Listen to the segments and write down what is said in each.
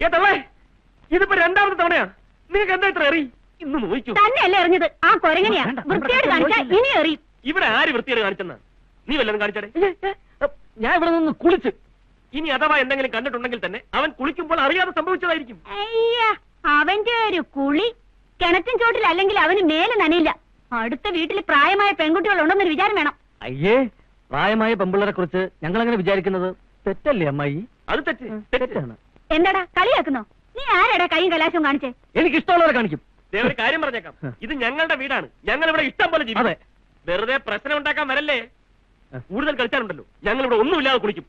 ഏതല്ലേ ഇതിപ്പോ രണ്ടാമത്തെ തവണയാ. നിങ്ങൾക്ക് എന്താ ഇത്ര എറി? ഇന്ന് നോക്കൂ. തന്നെയല്ലേ എറിഞ്ഞത്? ആ കൊരങ്ങനെയാ. വൃത്തിയോട് കാണിച്ചാ ഇനി എറി. ഇവിടെ ആര് വൃത്തിയോട് കാണിച്ചെന്നാ? നീ വല്ലതും കാണിച്ചേ. ഞാൻ ഇവിടെ നിന്ന് കുളിച്ച്. ഇനി അഥവാ എന്തെങ്കിലും കണ്ടിട്ടുണ്ടെങ്കിൽ തന്നെ അവൻ കുളിക്കുമ്പോൾ അറിയാതെ സംഭവിച്ചതായിരിക്കും. അയ്യാ, അവന്റെ ഒരു കുളി കിണറ്റിൻ ചോട്ടിൽ അല്ലെങ്കിൽ അവന് മേലെ നനയില്ല. അടുത്ത വീട്ടിൽ പ്രായമായ പെൺകുട്ടികൾ ഉണ്ടെന്നൊരു വിചാരം വേണം. അയ്യേ, പ്രായമായ പെമ്പിള്ളരെ കുറിച്ച് ഞങ്ങൾ അങ്ങനെ വിചാരിക്കുന്നത് തെറ്റല്ലേ അമ്മായി? അത് തെറ്റാണ്. എന്താടാ കളിയാക്കുന്നോ? നീ ആരാടാ കൈയും കലാശവും കാണിച്ചേ? എനിക്ക് ഇഷ്ടമുള്ളവരെ കാണിക്കും. ഒരു കാര്യം പറഞ്ഞേക്കാം, ഇത് ഞങ്ങളുടെ വീടാണ്. ഞങ്ങൾ ഇവിടെ ഇഷ്ടം പോലെ ജീവിക്കും. വെറുതെ പ്രശ്നം ഉണ്ടാക്കാൻ വരല്ലേ. കൂടുതൽ കളിച്ചാലുണ്ടല്ലോ ഞങ്ങൾ ഇവിടെ ഒന്നുമില്ലാതെ കുളിക്കും.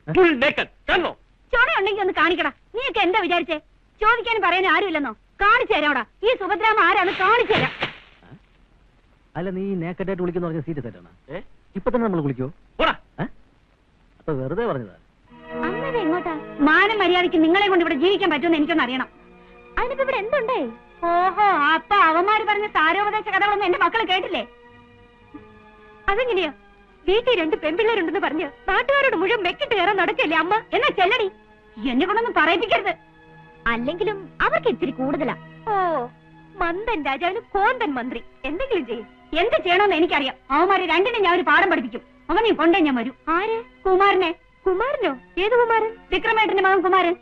കാണോ? ചോണയുണ്ടെങ്കിൽ ഒന്ന് കാണിക്കടാ. നീയൊക്കെ എന്താ വിചാരിച്ചേ? ചോദിക്കാനും പറയാനും ആരുമില്ലെന്നോ? കാണിച്ചു തരാടാ. ഈ സുഭദ്രാമ ആരാണ്? കാണിച്ചു തരാം. അല്ല, നീ നേക്കറ്റായിട്ട് കുളിക്കുന്ന പറഞ്ഞ സീറ്റ് തെറ്റാണ്. ഇപ്പൊ തന്നെ നമ്മൾ കുളിക്കോ? അപ്പൊ വെറുതെ പറഞ്ഞതാ. അങ്ങനെ എങ്ങോട്ടാ? മാനം മര്യാദയ്ക്ക് നിങ്ങളെ കൊണ്ട് ഇവിടെ ജീവിക്കാൻ പറ്റുമെന്ന് എനിക്കൊന്ന് അറിയണം. അതിനിപ്പോ ഇവിടെ എന്തുണ്ടേ? ഓഹോ, അപ്പൊ അവന്മാര് പറഞ്ഞ സാരോപദേശ കഥകളൊന്നും എന്റെ മക്കള് കേട്ടില്ലേ? അതെങ്ങനെയാ? വീട്ടിൽ 2 പെൺപിള്ളേരുണ്ടെന്ന് പറഞ്ഞ് നാട്ടുകാരോട് മുഴുവൻ വെക്കിട്ട് കയറാൻ നടക്കല്ലേ അമ്മ? എന്നാ ചെല്ലടി. എന്നെ കൊണ്ടൊന്നും പറയിപ്പിക്കരുത്. അല്ലെങ്കിലും അവർക്ക് ഇത്തിരി കൂടുതലാ. ഓ, മന്ദൻ രാജാവിന് കോന്തൻ മന്ത്രി. എന്തെങ്കിലും ചെയ്യും. എന്ത് ചെയ്യണമെന്ന് എനിക്കറിയാം. അവന്മാരെ രണ്ടിനും ഞാൻ ഒരു പാഠം പഠിപ്പിക്കും. അവനെയും കൊണ്ടേ ഞാൻ വരൂ. ആര്? കുമാരനെ. കുമാരനോ? ഏത് കുമാരൻ? വിക്രമേട്ടന്റെ മകൻ കുമാരൻ.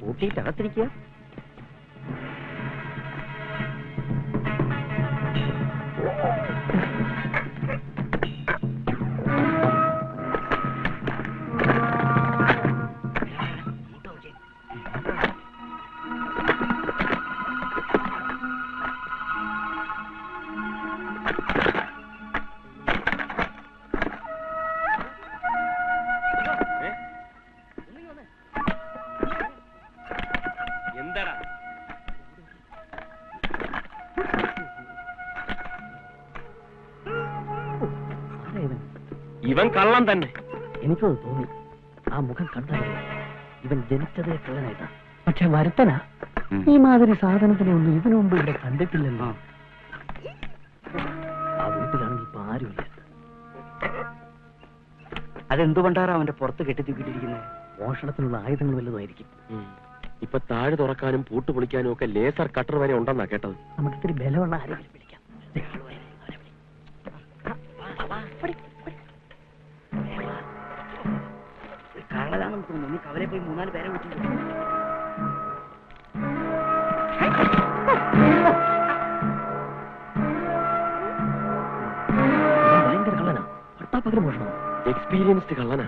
കൂട്ടിയിട്ടകത്തിരിക്കുക. എന്താടാ ഇവൻ കള്ളം തന്നെ. എനിക്കത് തോന്നി. ആ മുഖം കണ്ടത് ഇവൻ ജനിച്ചതേ കള്ളനായിട്ടാ. പക്ഷെ വരുത്തനാ. ഈ മാതിരി സാധനത്തിനെ ഒന്നും ഇതിനു മുമ്പ് ഇവിടെ കണ്ടിട്ടില്ലല്ലോ. ആ വീട്ടിലാണെങ്കിൽ ഇപ്പൊ ആരുമില്ല. അതെന്തുകൊണ്ടാണ് അവന്റെ പുറത്ത് കെട്ടിത്തൂക്കിട്ടിരിക്കുന്നത്? മോഷണത്തിനുള്ള ആയുധങ്ങൾ വല്ലതുമായിരിക്കും. ഇപ്പൊ താഴ് തുറക്കാനും പൂട്ട് പൊളിക്കാനും ഒക്കെ ലേസർ കട്ടർ വരെ ഉണ്ടെന്നാ കേട്ടത്. നമുക്ക് ഇത്തിരി ബലമുള്ള ആരെങ്കിലും വിളിക്കാം. കള്ളതാണെന്ന് തോന്നുന്നു. നീ കവലെ പോയി 3-4 പേരെ വിളിച്ചു. ഭയങ്കര കള്ളനാ. പകരം മോഷണം. എക്സ്പീരിയൻസ്ഡ് കള്ളനാ.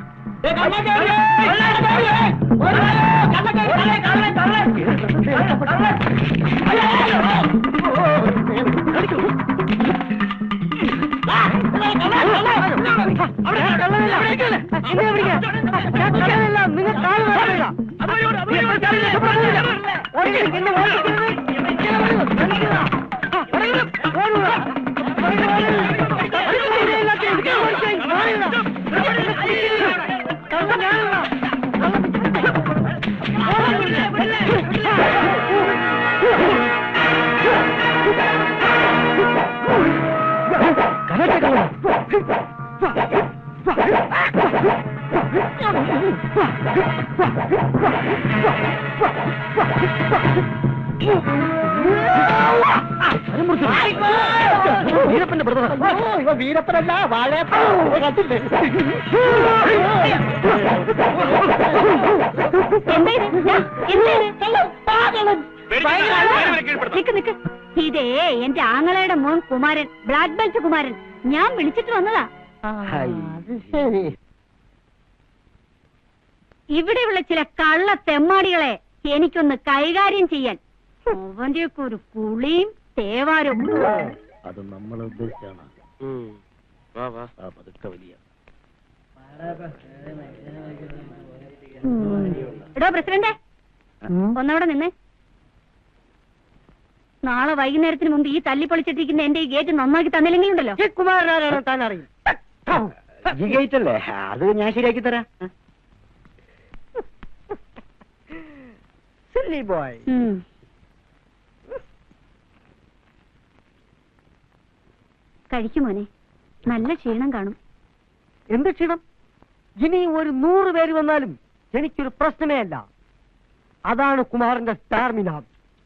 വീരപ്പന്റെ ബ്രദർ. വീരപ്പനല്ല, വാഴയപ്പല്ലേ. ഇതേ എന്റെ ആങ്ങളയുടെ മോൻ കുമാരൻ, ബ്ലാക്ക് ബെൽറ്റ് കുമാരൻ. ഞാൻ വിളിച്ചിട്ട് വന്നതാ. ഇവിടെയുള്ള ചില കള്ള തെമ്മാടികളെ എനിക്കൊന്ന് കൈകാര്യം ചെയ്യാൻ. അവന്റെയൊക്കെ ഒരു കുളിയും തേവാരും. അത് നമ്മൾ ഉദ്ദേശിച്ചാണ്. പതുക്കെ വലിയ എടോ പ്രസിഡന്റ്, ഒന്നവിടെ നിന്നേ. നാളെ വൈകുന്നേരത്തിന് മുമ്പ് ഈ തല്ലിപ്പൊളിച്ചിട്ടിരിക്കുന്ന എന്റെ ഈ ഗേറ്റ് നന്നാക്കി തന്നില്ലെങ്കിലുണ്ടല്ലോ. കുമാരനാരാണ് താൻ അറിയും. ഈ ഗേറ്റ് അല്ലേ? അത് ഞാൻ ശരിയാക്കി തരാം. Silly boy. കഴിക്കുമോനെ, നല്ല ക്ഷീണം കാണും. എന്ത് ക്ഷീണം? ഇനി ഒരു 100 പേര് വന്നാലും എനിക്കൊരു പ്രശ്നമേ അല്ല. അതാണ് കുമാരന്റെ സ്റ്റാർമിന.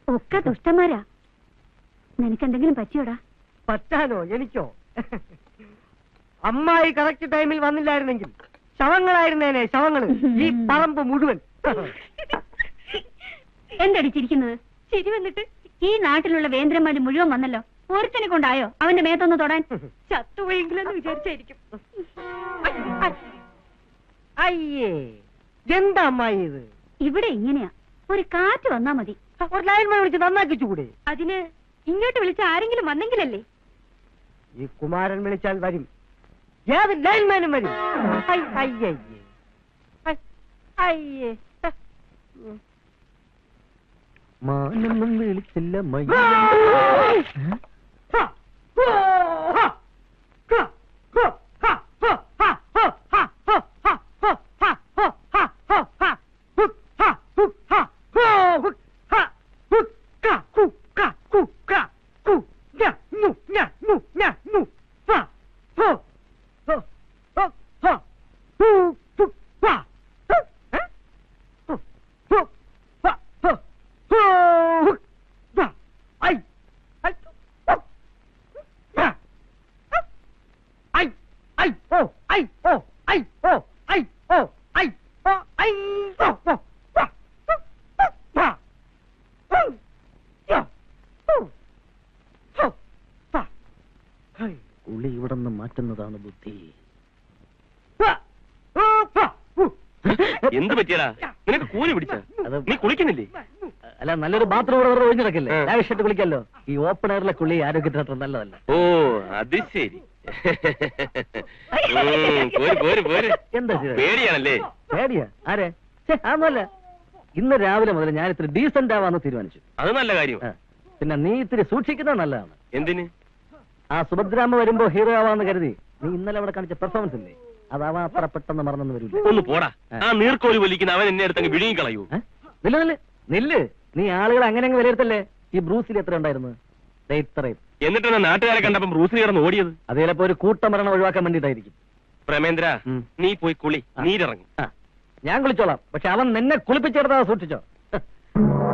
ഒക്കെ ദുഷ്ടന്മാരാ. നിനക്കെന്തെങ്കിലും പറ്റിയോടാ? പറ്റാനോ? എനിക്കോ? അമ്മായി കറക്റ്റ് ടൈമിൽ വന്നില്ലായിരുന്നെങ്കിൽ ശവങ്ങളായിരുന്നേനെ, ശവങ്ങള് ഈ പറമ്പ് മുഴുവൻ. എന്തടിച്ചിരിക്കുന്നത്? ശരി വന്നിട്ട് ഈ നാട്ടിലുള്ള വേന്ദ്രന്മാര് മുഴുവൻ വന്നല്ലോ. ഒരുത്തനെ കൊണ്ടായോ അവന്റെ മേത്തൊന്ന് തൊടാൻ? ചത്തുപോയെങ്കിലെന്ന് വിചാരിച്ചായിരിക്കും. അയ്യേ, എന്താ അമ്മായി ഇത്? ഇവിടെ ഇങ്ങനെയാ, ഒരു കാറ്റ് വന്നാ മതി. ഒരു ലൈൻമാൻ വിളിച്ച് നന്നാക്കിച്ചുകൂടെ? അതിന് ഇങ്ങോട്ട് വിളിച്ച ആരെങ്കിലും വന്നെങ്കിലല്ലേ? ഈ കുമാരൻ വിളിച്ചാൽ വരും, ഏത് ലൈൻമാനും വരും. അയ്യേ അയ്യേ, മാനൊന്നും വിളിച്ചില്ല ഉള്ളി ഇവിടെ നിന്ന് മാറ്റുന്നതാണ് ബുദ്ധി. എന്ത് പറ്റിയടാ? നിനക്ക് കൂലി പിടിച്ച? നീ കുളിക്കുന്നില്ലേ? അല്ല, നല്ലൊരു ബാത്റൂം ഇവിടെ ഒഴിഞ്ഞു കിടക്കില്ലേ? ആവശ്യമായിട്ട് കുളിക്കല്ലോ. ഈ ഓപ്പൺ എയറിലെ കുളി ആരോഗ്യത്തിന് അത്ര നല്ലതല്ല. ഓ, അത് ശരി. എന്താ പേടിയാണല്ലേ? പേടിയാ? ആരെ? അതൊന്നുമല്ല. ഇന്ന് രാവിലെ മുതൽ ഞാൻ ഇത്തിരി ഡീസന്റ് ആവാന്ന് തീരുമാനിച്ചു. അത് നല്ല കാര്യം. പിന്നെ നീ ഇത്തിരി സൂക്ഷിക്കുന്നത് നല്ലതാണ്. എന്തിന്? ആ സുഭദ്രാമ്മ വരുമ്പോ ഹീറോ ആവാന്ന് കരുതി നീ ഇന്നലെ അവിടെ കാണിച്ച പെർഫോമൻസ് ഇല്ലേ, അതാവാ അത്ര പെട്ടെന്ന് മറന്നു വരില്ല. ഒന്ന് പോടാ. ആ നീർക്കോലി വലിക്കുന്ന അവൻ എന്നെ അടുത്തങ്ങ് വിഴുങ്ങി കളയൂ. നില്ല്. നീ ആളുകൾ അങ്ങനെ അങ്ങ് വിലയിരുത്തല്ലേ. ഈ ബ്രൂസിൽ എത്ര ഉണ്ടായിരുന്നു? ഇത്രയും. എന്നിട്ടാണ് നാട്ടുകാരെ കണ്ടപ്പം ബ്രൂസിൽ കിടന്ന് ഓടിയത്. അത് ചിലപ്പോ ഒരു കൂട്ടമരണം ഒഴിവാക്കാൻ വേണ്ടിട്ടായിരിക്കും. പ്രമേന്ദ്ര, നീ പോയി കുളി, നീരിറങ്ങി. ഞാൻ കുളിച്ചോളാം, പക്ഷെ അവൻ നിന്നെ കുളിപ്പിച്ചെടുത്താ സൂക്ഷിച്ചോ.